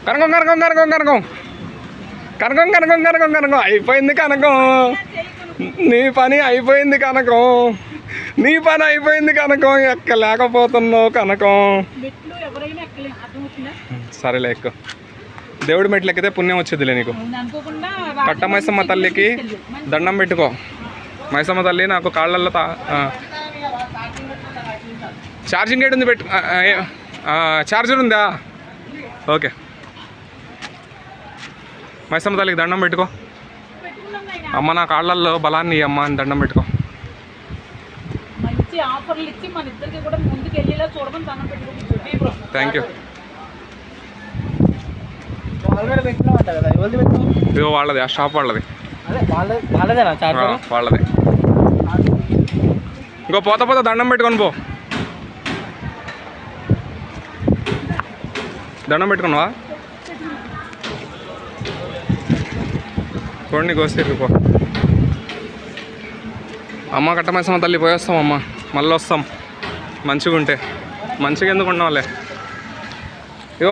కనకం కనకం కనకం కనకం కనకం కనకం కనకం కనకం అయిపోయింది కనకం. నీ పని అయిపోయింది కనకం. నీ పని అయిపోయింది కనకం. ఎక్కలేకపోతున్నావు కనకం. సరేలే ఎక్కువ. దేవుడి మెట్లు ఎక్కితే పుణ్యం వచ్చేదిలే నీకు. కట్ట మైసమ్మ తల్లికి దండం పెట్టుకో. మైసమ్మ తల్లి నాకు కాళ్ళల్లో ఛార్జింగ్ ఏడు ఉంది, పెట్టు. ఛార్జర్ ఉందా? ఓకే. మైసమ్మ తల్లికి దండం పెట్టుకో. అమ్మ నా కాళ్ళల్లో బలాన్ని అమ్మ అని దండం పెట్టుకో. Thank you. ఇదిగో వాళ్ళది, ఆ షాప్ వాళ్ళది. వాళ్ళది. ఇంకో పోత పోత దండం పెట్టుకొని పో. దండం పెట్టుకున్నావా? చూడండి కోసేపు పో. అమ్మ కట్టమైసమ్మ తల్లి పోయేస్తాం అమ్మ, మళ్ళీ వస్తాం మంచిగా ఉంటే. మంచిగా ఎందుకు ఉన్నావులే.